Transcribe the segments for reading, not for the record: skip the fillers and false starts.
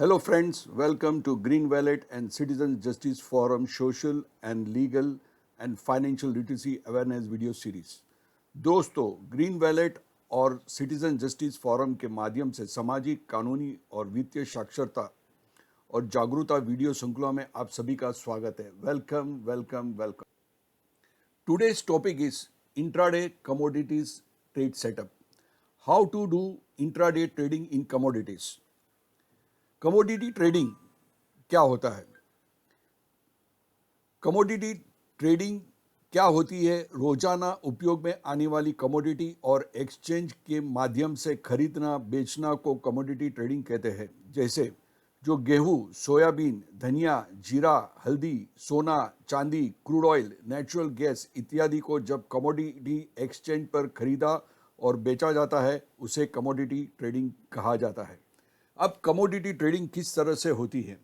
Hello, friends. Welcome to Green Wallet and Citizen Justice Forum social and legal and financial literacy awareness video series. दोस्तों, green wallet और citizen justice forum के माध्यम से सामाजिक, कानूनी और वित्तीय साक्षरता और जागरूकता वीडियो श्रृंखला में आप सभी का स्वागत है. Welcome, welcome, welcome. Today's topic is intraday commodities trade setup. How to do intraday trading in commodities. Commodity trading क्या होता है? कमोडिटी ट्रेडिंग क्या होती है? रोजाना उपयोग में आने वाली कमोडिटी और एक्सचेंज के माध्यम से खरीदना बेचना को कमोडिटी ट्रेडिंग कहते हैं. जैसे जो गेहूं, सोयाबीन, धनिया, जीरा, हल्दी, सोना, चांदी, क्रूड ऑयल, नेचुरल गैस इत्यादि को जब कमोडिटी एक्सचेंज पर खरीदा और बेचा जाता है उसे कमोडिटी ट्रेडिंग कहा जाता है. अब कमोडिटी ट्रेडिंग किस तरह से होती है?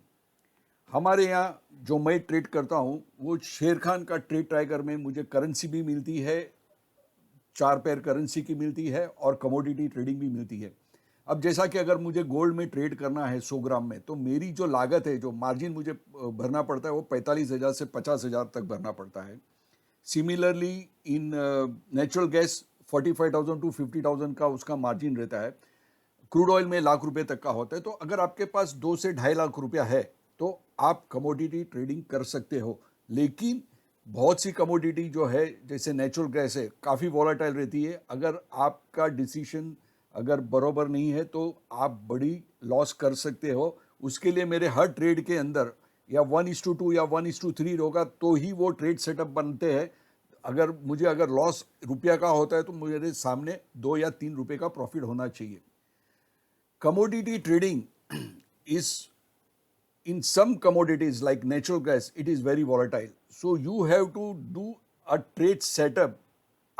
हमारे यहाँ जो मैं ट्रेड करता हूँ वो शेर खान का ट्रेड ट्राइगर में मुझे करेंसी भी मिलती है, 4 पेयर करेंसी की मिलती है और कमोडिटी ट्रेडिंग भी मिलती है. अब जैसा कि अगर मुझे गोल्ड में ट्रेड करना है 100 ग्राम में, तो मेरी जो लागत है, जो मार्जिन मुझे भरना पड़ता है वो 45,000 से 50,000 तक भरना पड़ता है. Similarly in natural gas 45,000 to 50,000 का उसका मार्जिन रहता है. क्रूड ऑयल में लाख रुपए तक का होता है. तो अगर आपके पास 2 से 2.5 लाख रुपया है तो आप कमोडिटी ट्रेडिंग कर सकते हो. लेकिन बहुत सी कमोडिटी जो है, जैसे नेचुरल गैस है, काफ़ी वॉलेटाइल रहती है. अगर आपका डिसीजन अगर बरोबर नहीं है तो आप बड़ी लॉस कर सकते हो. उसके लिए मेरे हर ट्रेड के अंदर या 1:2 या 1:3 होगा तो ही वो ट्रेड सेटअप बनते हैं. अगर लॉस रुपया का होता है तो मेरे सामने 2 या 3 रुपये का प्रॉफिट होना चाहिए. Commodity trading is, in some commodities like natural gas, it is very volatile. So you have to do a trade setup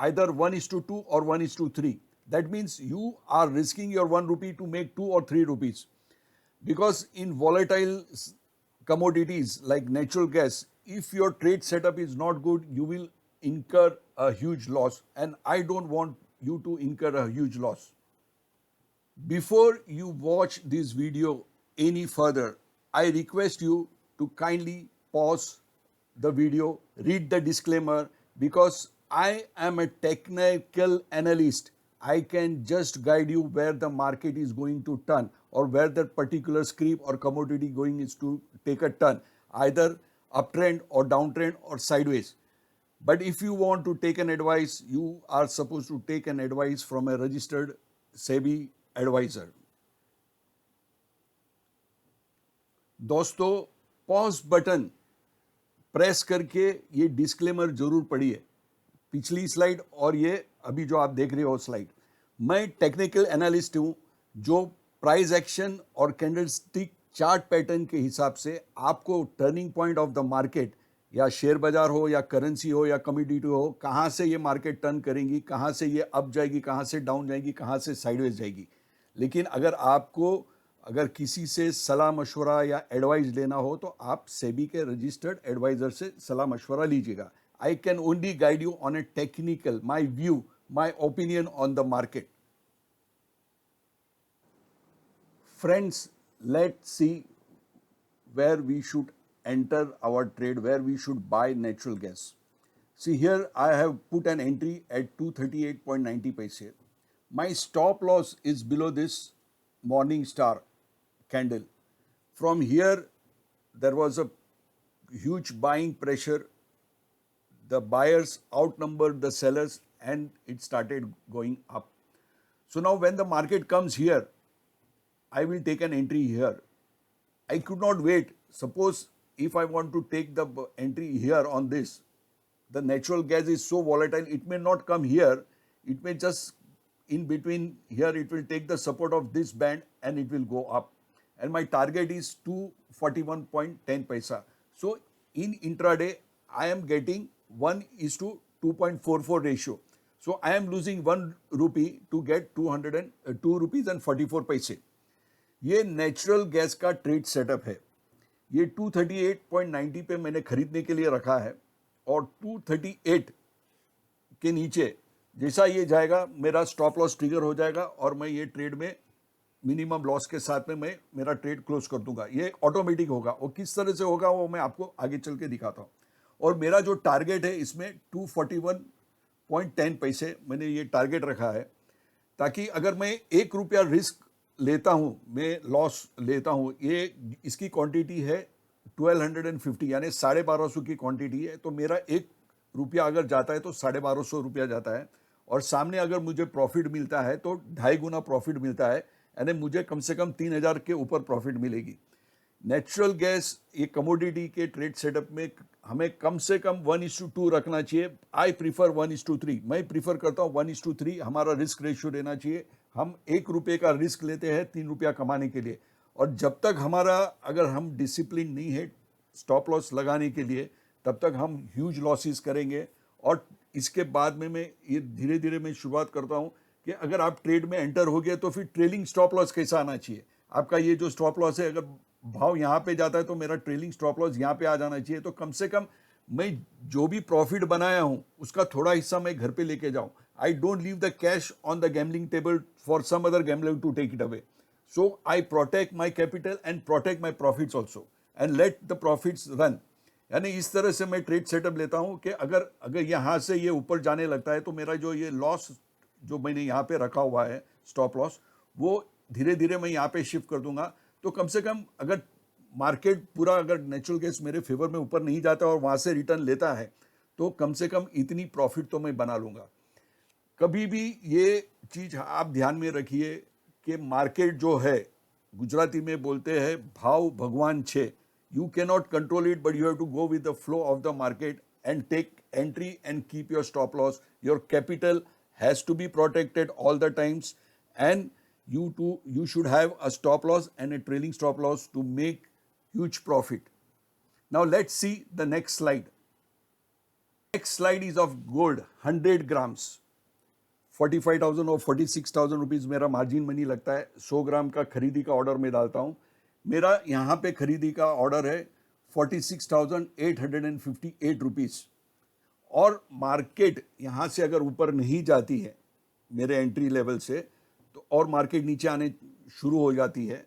either 1:2 or 1:3. That means you are risking your 1 rupee to make 2 or 3 rupees. Because in volatile commodities like natural gas, if your trade setup is not good, you will incur a huge loss. And I don't want you to incur a huge loss. Before you watch this video any further, I request you to kindly pause the video, read the disclaimer, because I am a technical analyst. I can just guide you where the market is going to turn or where that particular script or commodity going is to take a turn, either uptrend or downtrend or sideways. But if you want to take an advice, you are supposed to take an advice from a registered SEBI adviser. दोस्तों, pause button press करके ये disclaimer जरूर पढ़िए. पिछली slide और ये अभी जो आप देख रहे हो स्लाइड. मैं टेक्निकल एनालिस्ट हूं जो प्राइस एक्शन और कैंडलस्टिक चार्ट पैटर्न के हिसाब से आपको turning point of the market, या शेयर बाजार हो या करेंसी हो या कमोडिटी हो, कहाँ से ये मार्केट टर्न करेंगी, कहाँ से ये अप जाएगी, कहाँ से डाउन जाएगी, कहाँ से साइडवेज जाएगी. लेकिन अगर किसी से सलाह मशवरा या एडवाइस लेना हो तो आप सेबी के रजिस्टर्ड एडवाइजर से सलाह मशवरा लीजिएगा. I can only guide you on A technical, my view, my opinion on the market. Friends, let's see where we should enter our trade, where we should buy natural gas. See here, I have put an entry at 238.90 paise. My stop loss is below this morning star candle. From here, there was a huge buying pressure. The buyers outnumbered the sellers and it started going up. So now when the market comes here, I will take an entry here. I could not wait. Suppose if I want to take the entry here on this, the natural gas is so volatile, it may not come here. It may just in between here, it will take the support of this band and it will go up. And my target is 241.10 paisa. So in intraday, I am getting 1:2.44 ratio. So I am losing 1 rupee to get 202 rupees and 44 paise. ये natural gas का trade setup है. ये 238.90 पे मैंने खरीदने के लिए रखा है और 238 के नीचे जैसा ये जाएगा मेरा स्टॉप लॉस ट्रिगर हो जाएगा और मैं ये ट्रेड में मिनिमम लॉस के साथ में मैं मेरा ट्रेड क्लोज कर दूंगा। ये ऑटोमेटिक होगा और किस तरह से होगा वो मैं आपको आगे चल के दिखाता हूँ। और मेरा जो टारगेट है इसमें 241.10 पैसे मैंने ये टारगेट रखा है, ताकि अगर मैं 1 रुपया रिस्क लेता हूँ, मैं लॉस लेता हूँ, ये इसकी क्वांटिटी है 1250 यानी 1250 की क्वांटिटी है, तो मेरा 1 रुपया अगर जाता है तो 1250 रुपया जाता है। और सामने अगर मुझे प्रॉफिट मिलता है तो 2.5 गुना प्रॉफिट मिलता है, यानी मुझे कम से कम 3000 के ऊपर प्रॉफिट मिलेगी। नेचुरल गैस ये कमोडिटी के ट्रेड सेटअप में हमें कम से कम 1:2 रखना चाहिए। आई प्रीफर 1:3, मैं प्रीफर करता हूँ 1:3 हमारा रिस्क रेशियो रहना चाहिए। हम 1 रुपये का रिस्क लेते हैं 3 रुपया कमाने के लिए, और जब तक हमारा अगर हम डिसिप्लिन नहीं है स्टॉप लॉस लगाने के लिए, तब तक हम ह्यूज लॉसेस करेंगे। और इसके बाद में मैं ये धीरे धीरे मैं शुरुआत करता हूँ कि अगर आप ट्रेड में एंटर हो गए तो फिर ट्रेलिंग स्टॉप लॉस कैसा आना चाहिए। आपका ये जो स्टॉप लॉस है, अगर भाव यहाँ पे जाता है तो मेरा ट्रेलिंग स्टॉप लॉस यहाँ पे आ जाना चाहिए, तो कम से कम मैं जो भी प्रॉफिट बनाया हूँ उसका थोड़ा हिस्सा मैं घर पे लेके जाऊँ। I don't leave the cash on the gambling table for some other gambler to take it away. So I protect my capital and protect my profits also and let the profits run. यानी इस तरह से मैं trade setup लेता हूँ कि अगर अगर यहाँ से ये ऊपर जाने लगता है तो मेरा जो ये लॉस जो मैंने यहाँ पे रखा हुआ है स्टॉप लॉस, वो धीरे धीरे मैं यहाँ पे शिफ्ट कर दूंगा। तो कम से कम अगर मार्केट पूरा अगर नेचुरल गैस मेरे फेवर में ऊपर नहीं जाता और वहाँ से रिटर्न लेता है तो कम से कम इतनी प्रॉफिट तो मैं बना लूँगा। कभी भी ये चीज़ आप ध्यान में रखिए कि मार्केट जो है, गुजराती में बोलते हैं भाव भगवान छे। You cannot control it, but you have to go with the flow of the market and take entry and keep your stop loss. Your capital has to be protected all the times, and you should have a stop loss and a trailing stop loss to make huge profit. Now let's see the next slide. Next slide is of gold, 100 grams. 45,000 और 46,000 rupees मेरा margin money लगता है। 100 ग्राम का खरीदी का order मैं डालता हूँ। मेरा यहाँ पे खरीदी का ऑर्डर है 46,858 रुपीज़। और मार्केट यहाँ से अगर ऊपर नहीं जाती है मेरे एंट्री लेवल से, तो और मार्केट नीचे आने शुरू हो जाती है,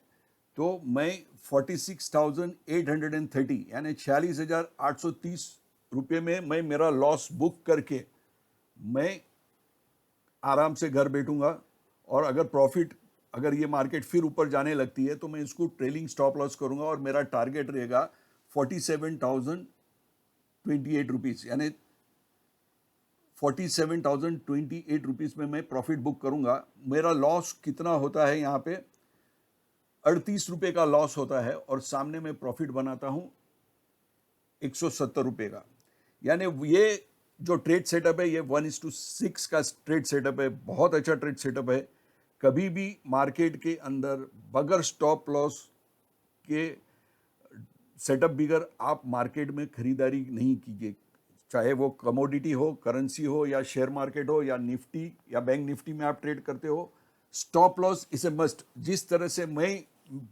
तो मैं 46,830 यानी 46,830 रुपये में मैं मेरा लॉस बुक करके मैं आराम से घर बैठूंगा। और अगर प्रॉफिट अगर ये मार्केट फिर ऊपर जाने लगती है तो मैं इसको ट्रेलिंग स्टॉप लॉस करूंगा और मेरा टारगेट रहेगा 47,028 रुपीज़, यानी 47,028 रुपीज़ में मैं प्रॉफिट बुक करूंगा। मेरा लॉस कितना होता है यहाँ पे 38 रुपये का लॉस होता है, और सामने मैं प्रॉफिट बनाता हूँ 170 रुपये का। यानी ये जो ट्रेड सेटअप है ये 1:6 का ट्रेड सेटअप है, बहुत अच्छा ट्रेड सेटअप है। कभी भी मार्केट के अंदर बगैर स्टॉप लॉस के सेटअप बगैर आप मार्केट में खरीदारी नहीं कीजिए, चाहे वो कमोडिटी हो, करेंसी हो, या शेयर मार्केट हो, या निफ्टी या बैंक निफ्टी में आप ट्रेड करते हो। Stop loss is a must. जिस तरह से मैं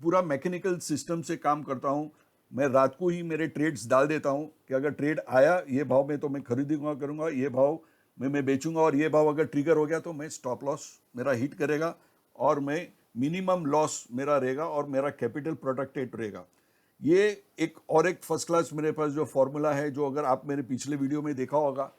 पूरा मैकेनिकल सिस्टम से काम करता हूँ, मैं रात को ही मेरे ट्रेड्स डाल देता हूँ कि अगर ट्रेड आया ये भाव में तो मैं खरीदूंगा करूँगा, ये भाव में मैं बेचूंगा, और ये भाव अगर ट्रिगर हो गया तो मैं स्टॉप लॉस मेरा हिट करेगा और मैं मिनिमम लॉस मेरा रहेगा और मेरा कैपिटल प्रोटेक्टेड रहेगा। ये एक फर्स्ट क्लास मेरे पास जो फॉर्मूला है, जो अगर आप मेरे पिछले वीडियो में देखा होगा,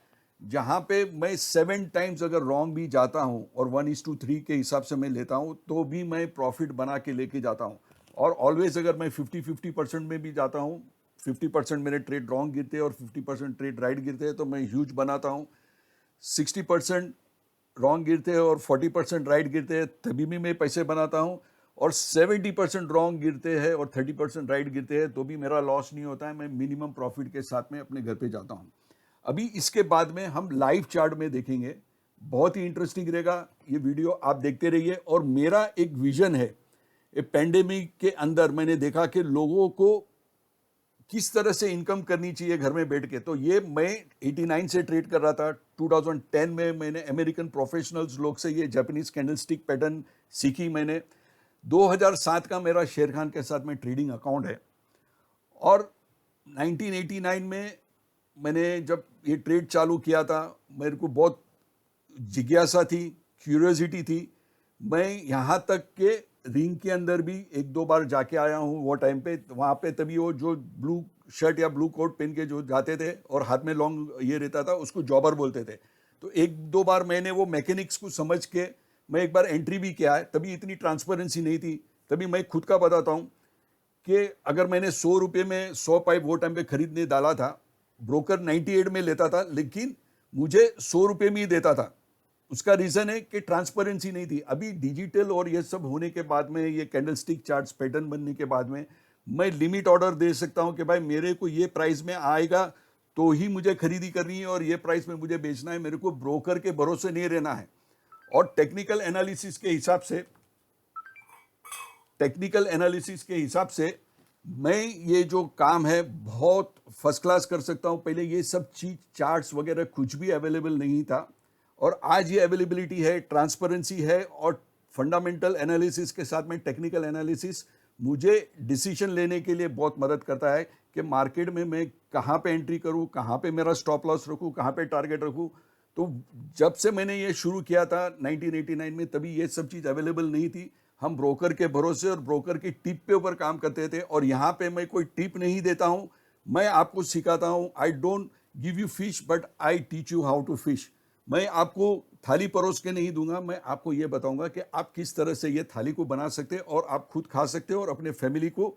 जहाँ पे मैं 7 टाइम्स अगर रॉन्ग भी जाता हूँ और 1:3 के हिसाब से मैं लेता हूँ तो भी मैं प्रॉफिट बना के लेके जाता हूँ। और ऑलवेज अगर मैं 50-50% में भी जाता हूँ, 50% मेरे ट्रेड रॉन्ग गिरते हैं और 50% ट्रेड राइट गिरते हैं, तो मैं ह्यूज बनाता हूँ। 60% रॉन्ग गिरते हैं और 40% राइट गिरते हैं, तभी भी मैं पैसे बनाता हूँ। और 70% रॉन्ग गिरते हैं और 30% राइट गिरते हैं तो भी मेरा लॉस नहीं होता है, मैं मिनिमम प्रॉफिट के साथ में अपने घर पे जाता हूँ। अभी इसके बाद में हम लाइव चार्ट में देखेंगे, बहुत ही इंटरेस्टिंग रहेगा ये वीडियो, आप देखते रहिए। और मेरा एक विजन है, ये पेंडेमिक के अंदर मैंने देखा कि लोगों को किस तरह से इनकम करनी चाहिए घर में बैठ के। तो ये मैं 89 से ट्रेड कर रहा था। 2010 में मैंने अमेरिकन प्रोफेशनल्स लोग से ये जापानीज कैंडलस्टिक पैटर्न सीखी मैंने। 2007 का मेरा शेर खान के साथ में ट्रेडिंग अकाउंट है। और 1989 में मैंने जब ये ट्रेड चालू किया था, मेरे को बहुत जिज्ञासा थी, क्यूरियोसिटी थी। मैं यहाँ तक के रिंग के अंदर भी एक दो बार जाके आया हूँ वो टाइम पे, वहाँ पे तभी वो जो ब्लू शर्ट या ब्लू कोट पहन के जो जाते थे और हाथ में लॉन्ग ये रहता था, उसको जॉबर बोलते थे। तो एक दो बार मैंने वो मैकेनिक्स को समझ के मैं एक बार एंट्री भी किया है, तभी इतनी ट्रांसपेरेंसी नहीं थी। तभी मैं खुद का बताता हूँ कि अगर मैंने 100 रुपये में 100 पाइप वो टाइम पे खरीदने डाला था, ब्रोकर 98 में लेता था, लेकिन मुझे 100 रुपये में ही देता था। उसका रीजन है कि ट्रांसपेरेंसी नहीं थी। अभी डिजिटल और ये सब होने के बाद में, ये कैंडलस्टिक चार्ट्स पैटर्न बनने के बाद में, मैं लिमिट ऑर्डर दे सकता हूं कि भाई मेरे को ये प्राइस में आएगा तो ही मुझे खरीदी करनी है और ये प्राइस में मुझे बेचना है, मेरे को ब्रोकर के भरोसे नहीं रहना है। और टेक्निकल एनालिसिस के हिसाब से मैं ये जो काम है बहुत फर्स्ट क्लास कर सकता हूँ। पहले ये सब चीज चार्ट्स वगैरह कुछ भी अवेलेबल नहीं था, और आज ये अवेलेबिलिटी है, ट्रांसपेरेंसी है, और फंडामेंटल एनालिसिस के साथ में टेक्निकल एनालिसिस मुझे डिसीजन लेने के लिए बहुत मदद करता है कि मार्केट में मैं कहाँ पे एंट्री करूँ, कहाँ पे मेरा स्टॉप लॉस रखूँ, कहाँ पे टारगेट रखूँ। तो जब से मैंने ये शुरू किया था 1989 में, तभी ये सब चीज़ अवेलेबल नहीं थी। हम ब्रोकर के भरोसे और ब्रोकर की टिप पे ऊपर काम करते थे, और यहाँ पे मैं कोई टिप नहीं देता हूँ, मैं आपको सिखाता हूँ। I don't give you fish but I teach you how to fish. मैं आपको थाली परोस के नहीं दूंगा, मैं आपको ये बताऊंगा कि आप किस तरह से ये थाली को बना सकते हैं और आप खुद खा सकते हो और अपने फैमिली को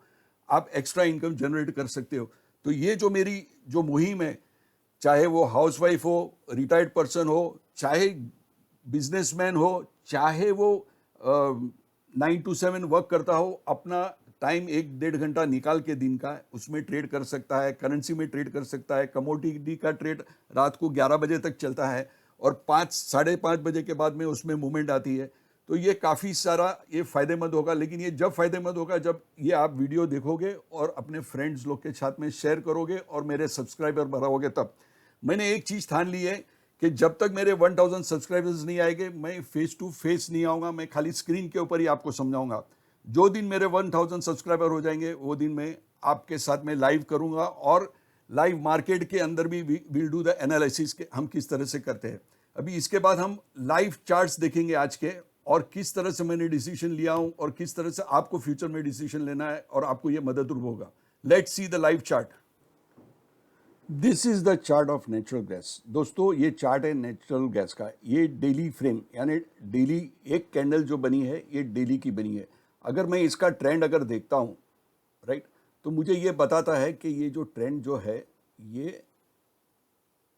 आप एक्स्ट्रा इनकम जनरेट कर सकते हो। तो ये जो मेरी जो मुहिम है, चाहे वो हाउसवाइफ हो, रिटायर्ड पर्सन हो, चाहे बिजनेसमैन हो, चाहे वो 9 to 7 वर्क करता हो, अपना टाइम 1-1.5 घंटा निकाल के दिन का उसमें ट्रेड कर सकता है, करेंसी में ट्रेड कर सकता है। कमोडिटी का ट्रेड रात को 11 बजे तक चलता है और 5-5:30 बजे के बाद में उसमें मूवमेंट आती है। तो ये काफ़ी सारा ये फ़ायदेमंद होगा, लेकिन ये जब फ़ायदेमंद होगा जब ये आप वीडियो देखोगे और अपने फ्रेंड्स लोग के साथ में शेयर करोगे और मेरे सब्सक्राइबर बढ़ाओगे तब। मैंने एक चीज़ ठान ली है कि जब तक मेरे 1000 सब्सक्राइबर्स नहीं आएंगे, मैं फेस टू फेस नहीं आऊँगा, मैं खाली स्क्रीन के ऊपर ही आपको समझाऊंगा। जो दिन मेरे 1000 सब्सक्राइबर हो जाएंगे, वो दिन मैं आपके साथ में लाइव करूँगा, और लाइव मार्केट के अंदर भी विल डू द एनालिसिस के हम किस तरह से करते हैं। अभी इसके बाद हम लाइव चार्ट्स देखेंगे आज के, और किस तरह से मैंने डिसीजन लिया हूँ और किस तरह से आपको फ्यूचर में डिसीजन लेना है और आपको ये मददरूप होगा। Let's see the live chart. This is the chart of natural gas. दोस्तों, ये चार्ट है नेचुरल गैस का। ये डेली फ्रेम, यानी डेली एक कैंडल जो बनी है, ये डेली की बनी है। अगर मैं इसका ट्रेंड अगर देखता हूँ, राइट, तो मुझे ये बताता है कि ये जो ट्रेंड जो है ये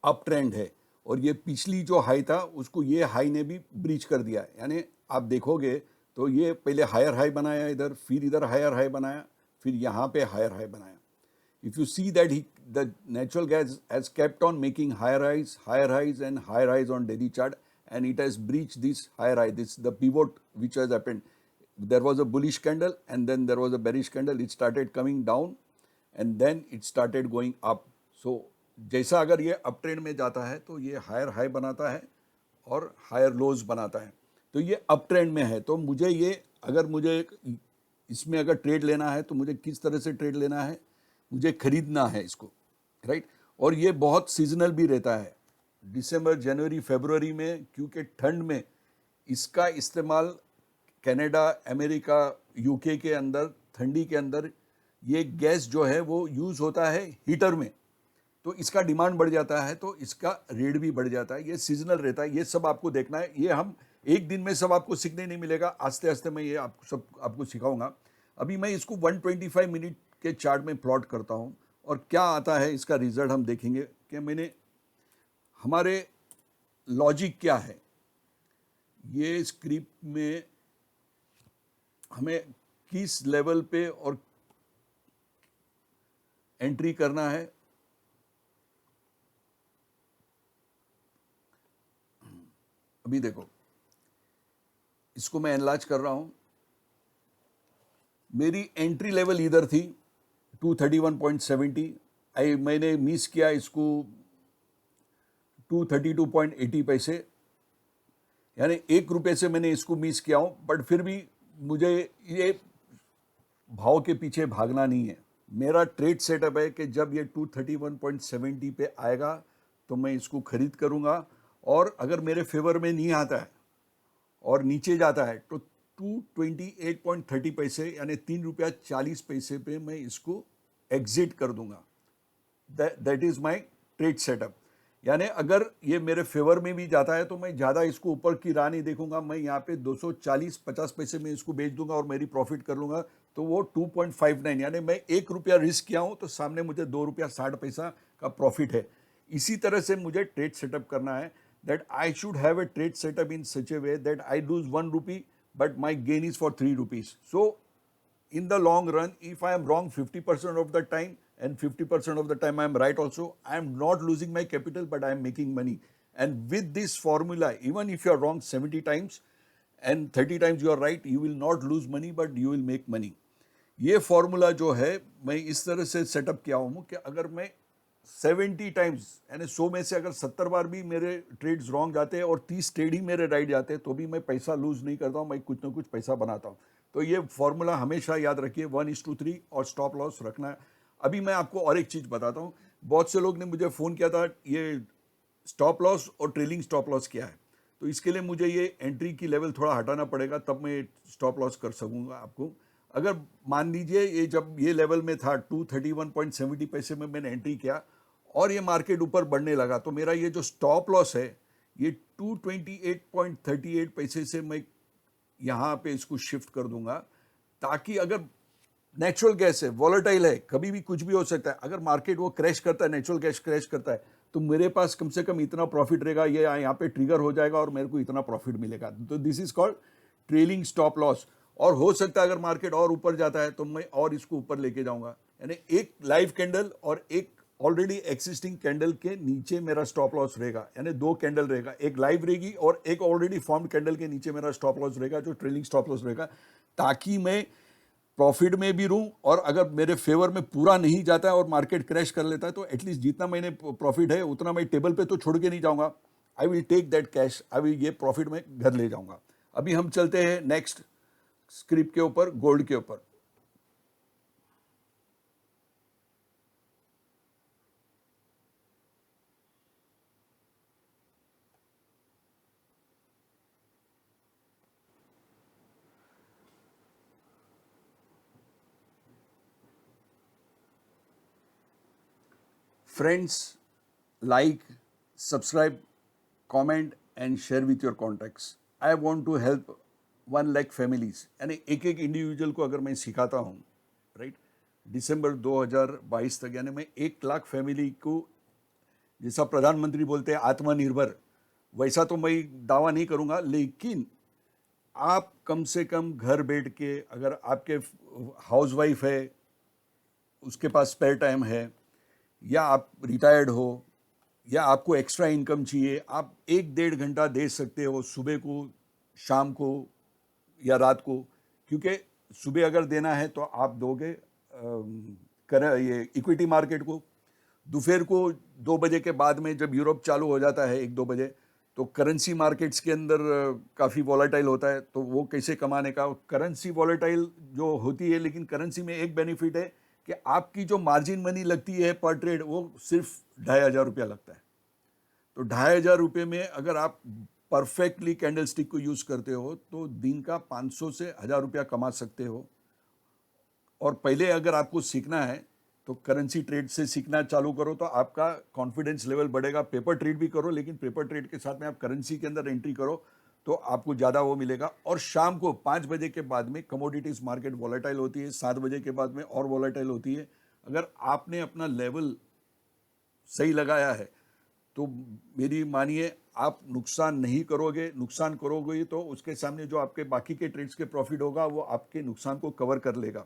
अप ट्रेंड है, और ये पिछली जो हाई था उसको ये हाई ने भी ब्रीच कर दिया है। यानी आप देखोगे तो ये पहले हायर हाई बनाया इधर, फिर इधर हायर हाई बनाया, फिर यहाँ पे हायर हाई बनाया। If you see that the natural gas has kept on making higher highs and higher highs on daily chart, and it has breached this higher high, this the pivot which has happened. There was a bullish candle and then there was a bearish candle. It started coming down and then it started going up. So जैसा अगर ये up trend में जाता है तो ये higher high बनाता है और हायर लोज बनाता है। तो ये अप ट्रेंड में है, तो मुझे ये, अगर मुझे इसमें अगर ट्रेड लेना है तो मुझे किस तरह से ट्रेड लेना है, मुझे खरीदना है इसको, राइट। और ये बहुत सीजनल भी रहता है, दिसंबर, जनवरी, फरवरी में, क्योंकि ठंड में इसका इस्तेमाल कनाडा, अमेरिका, यूके के अंदर, ठंडी के अंदर ये गैस जो है वो यूज़ होता है हीटर में, तो इसका डिमांड बढ़ जाता है, तो इसका रेट भी बढ़ जाता है। ये सीजनल रहता है, ये सब आपको देखना है। ये हम एक दिन में सब आपको सीखने नहीं मिलेगा, आस्ते आस्ते मैं ये आपको सिखाऊंगा। अभी मैं इसको 125 मिनट के चार्ट में प्लॉट करता हूं, और क्या आता है इसका रिजल्ट हम देखेंगे कि मैंने, हमारे लॉजिक क्या है, ये स्क्रिप्ट में हमें किस लेवल पे और एंट्री करना है। अभी देखो, इसको मैं एनलार्ज कर रहा हूं। मेरी एंट्री लेवल इधर थी 231.70, मैंने मिस किया इसको 232.80 पैसे, यानी 1 रुपये से मैंने इसको मिस किया हूँ। बट फिर भी मुझे ये भाव के पीछे भागना नहीं है। मेरा ट्रेड सेटअप है कि जब ये 231.70 पे आएगा तो मैं इसको खरीद करूँगा, और अगर मेरे फेवर में नहीं आता है और नीचे जाता है तो 228.30 यानी 3 रुपया 40 पे मैं इसको एग्जिट कर दूंगा. That is my trade setup. यानी अगर ये मेरे फेवर में भी जाता है तो मैं ज़्यादा इसको ऊपर की राह नहीं देखूंगा. मैं यहाँ पे 240-50 पैसे में इसको बेच दूंगा और मेरी प्रॉफिट कर लूंगा. तो वो 2.59 यानी मैं 1 रुपया रिस्क किया हूँ तो सामने मुझे 2 रुपया 60 पैसा का प्रॉफिट है. इसी तरह से मुझे ट्रेड सेटअप करना है. That I should have a trade setup in such A way that I lose 1 rupee but my gain is for 3 rupees. So in the long run, if I am wrong 50% of the time and 50% of the time I am right also, I am not losing my capital but I am making money. And with this formula, even if you are wrong 70 times and 30 times you are right, you will not lose money but you will make money. ये formula जो है मैं इस तरह से setup किया हूँ कि अगर मैं 70 टाइम्स यानी 100 में से अगर 70 बार भी मेरे ट्रेड्स रॉन्ग जाते हैं और 30 ट्रेड ही मेरे राइट जाते हैं तो भी मैं पैसा लूज नहीं करता हूँ. मैं कुछ ना कुछ पैसा बनाता हूँ. तो ये फॉर्मूला हमेशा याद रखिए 1:3 और स्टॉप लॉस रखना है. अभी मैं आपको और एक चीज़ बताता हूँ. बहुत से लोग ने मुझे फ़ोन किया था ये स्टॉप लॉस और ट्रेलिंग स्टॉप लॉस क्या है. तो इसके लिए मुझे ये एंट्री की लेवल थोड़ा हटाना पड़ेगा तब मैं स्टॉप लॉस कर सकूँगा आपको. अगर मान लीजिए ये जब ये लेवल में था 231.70 पैसे में मैंने एंट्री किया और ये मार्केट ऊपर बढ़ने लगा तो मेरा ये जो स्टॉप लॉस है ये 228.38 पैसे से मैं यहाँ पे इसको शिफ्ट कर दूंगा. ताकि अगर नेचुरल गैस है, वॉलेटाइल है, कभी भी कुछ भी हो सकता है. अगर मार्केट वो क्रैश करता है, नेचुरल गैस क्रैश करता है तो मेरे पास कम से कम इतना प्रॉफिट रहेगा. ये यहाँ पे ट्रिगर हो जाएगा और मेरे को इतना प्रॉफिट मिलेगा. तो this is called trailing stop loss. और हो सकता है अगर मार्केट और ऊपर जाता है तो मैं और इसको ऊपर लेके जाऊंगा. यानी एक लाइव कैंडल और एक ऑलरेडी एक्सिस्टिंग कैंडल के नीचे मेरा स्टॉप लॉस रहेगा. यानी 2 कैंडल रहेगा, एक लाइव रहेगी और एक ऑलरेडी फॉर्म्ड कैंडल के नीचे मेरा स्टॉप लॉस रहेगा जो ट्रेलिंग स्टॉप लॉस रहेगा. ताकि मैं प्रॉफिट में भी रहूं और अगर मेरे फेवर में पूरा नहीं जाता है और मार्केट क्रैश कर लेता है तो एटलीस्ट जितना मैंने प्रॉफिट है उतना मैं टेबल पे तो छोड़ के नहीं जाऊंगा. I will take that cash. I will ये प्रॉफिट मैं घर ले जाऊंगा. अभी हम चलते हैं नेक्स्ट स्क्रिप्ट के ऊपर, गोल्ड के ऊपर. Friends, like, subscribe, comment and share with your contacts. I want to help 1 lakh families. यानी एक एक इंडिविजुअल को अगर मैं सिखाता हूँ राइट दिसंबर 2022 तक यानी मैं 1 लाख फैमिली को जैसा प्रधानमंत्री बोलते हैं आत्मनिर्भर वैसा तो मैं दावा नहीं करूँगा. लेकिन आप कम से कम घर बैठ के अगर आपके हाउसवाइफ है उसके पास स्पेयर टाइम है या आप रिटायर्ड हो या आपको एक्स्ट्रा इनकम चाहिए, आप 1-1.5 घंटा दे सकते हो सुबह को, शाम को या रात को. क्योंकि सुबह अगर देना है तो आप दोगे ये इक्विटी मार्केट को. दोपहर को 2 बजे के बाद में जब यूरोप चालू हो जाता है 1-2 बजे तो करेंसी मार्केट्स के अंदर काफ़ी वॉलेटाइल होता है. तो वो कैसे कमाने का, करेंसी वॉलेटाइल जो होती है लेकिन करेंसी में एक बेनिफिट है कि आपकी जो मार्जिन मनी लगती है पर ट्रेड वो सिर्फ 2,500 रुपया लगता है. तो 2,500 रुपये में अगर आप परफेक्टली कैंडल स्टिक को यूज़ करते हो तो दिन का 500 से 1,000 रुपया कमा सकते हो. और पहले अगर आपको सीखना है तो करेंसी ट्रेड से सीखना चालू करो तो आपका कॉन्फिडेंस लेवल बढ़ेगा. पेपर ट्रेड भी करो लेकिन पेपर ट्रेड के साथ में आप करेंसी के अंदर एंट्री करो तो आपको ज़्यादा वो मिलेगा. और शाम को 5 बजे के बाद में कमोडिटीज़ मार्केट वॉलेटाइल होती है, 7 बजे के बाद में और वॉलेटाइल होती है. अगर आपने अपना लेवल सही लगाया है तो मेरी मानिए आप नुकसान नहीं करोगे. नुकसान करोगे तो उसके सामने जो आपके बाकी के ट्रेड्स के प्रॉफिट होगा वो आपके नुकसान को कवर कर लेगा.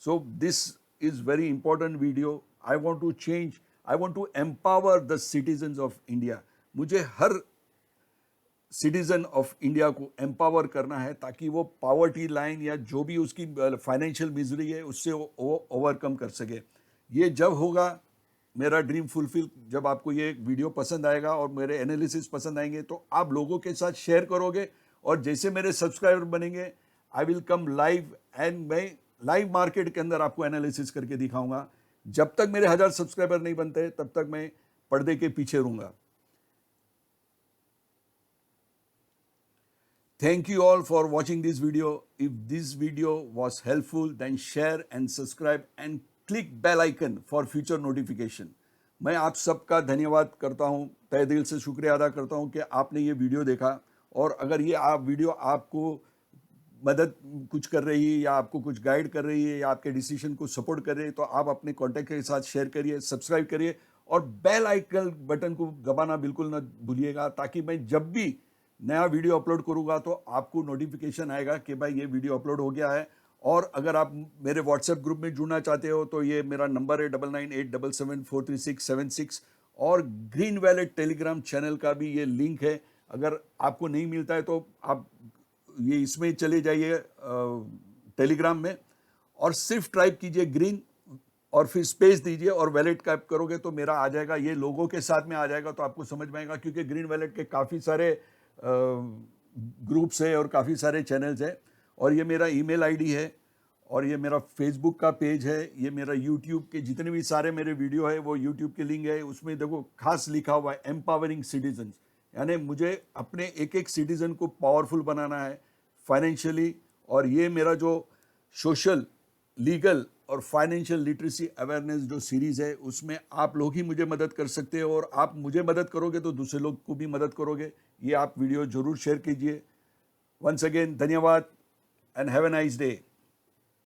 So this is very important video. I want to change, I want to empower the citizens of India. मुझे हर सिटीजन ऑफ इंडिया को एम्पावर करना है ताकि वो पॉवर्टी लाइन या जो भी उसकी फाइनेंशियल मिजरी है उससे वो ओवरकम कर सके. ये जब होगा मेरा ड्रीम फुलफिल, जब आपको ये वीडियो पसंद आएगा और मेरे एनालिसिस पसंद आएंगे तो आप लोगों के साथ शेयर करोगे और जैसे मेरे सब्सक्राइबर बनेंगे I will come live and मैं लाइव मार्केट के अंदर आपको एनालिसिस करके दिखाऊंगा. जब तक मेरे 1000 सब्सक्राइबर नहीं बनते तब तक मैं पर्दे के पीछे रहूँगा. Thank you all for watching this video. If this video was helpful, then share and subscribe and click bell icon for future notification. मैं आप सबका धन्यवाद करता हूँ, तहे दिल से शुक्रिया अदा करता हूँ कि आपने ये वीडियो देखा। और अगर ये वीडियो आपको मदद कुछ कर रही है या आपको कुछ गाइड कर रही है या आपके डिसीजन को सपोर्ट कर रही है, तो आप अपने कॉन्टैक्ट के साथ शेयर करिए, सब्सक्राइब करिए और बेल आइकन बटन को दबाना बिल्कुल ना भूलिएगा, ताकि मैं जब भी नया वीडियो अपलोड करूंगा तो आपको नोटिफिकेशन आएगा कि भाई ये वीडियो अपलोड हो गया है। और अगर आप मेरे व्हाट्सएप ग्रुप में जुड़ना चाहते हो तो ये मेरा नंबर है 9987743676। और ग्रीन वैलेट टेलीग्राम चैनल का भी ये लिंक है। अगर आपको नहीं मिलता है तो आप ये इसमें चले जाइए टेलीग्राम में और सिर्फ टाइप कीजिए ग्रीन और फिर स्पेस दीजिए और वैलेट टाइप करोगे तो मेरा आ जाएगा, ये लोगों के साथ में आ जाएगा, तो आपको समझ में आएगा। क्योंकि ग्रीन वैलेट के काफ़ी सारे ग्रुप्स है और काफ़ी सारे चैनल्स है। और ये मेरा ईमेल आईडी है और ये मेरा फेसबुक का पेज है। ये मेरा यूट्यूब के जितने भी सारे मेरे वीडियो है वो यूट्यूब के लिंक है। उसमें देखो खास लिखा हुआ है एम्पावरिंग सिटीजन्स, यानी मुझे अपने एक एक सिटीजन को पावरफुल बनाना है फाइनेंशियली। और ये मेरा जो सोशल, लीगल और फाइनेंशियल लिटरेसी अवेयरनेस जो सीरीज़ है, उसमें आप लोग ही मुझे मदद कर सकते हो। और आप मुझे मदद करोगे तो दूसरे लोग को भी मदद करोगे। ये आप वीडियो ज़रूर शेयर कीजिए। वंस अगेन धन्यवाद and have a nice day.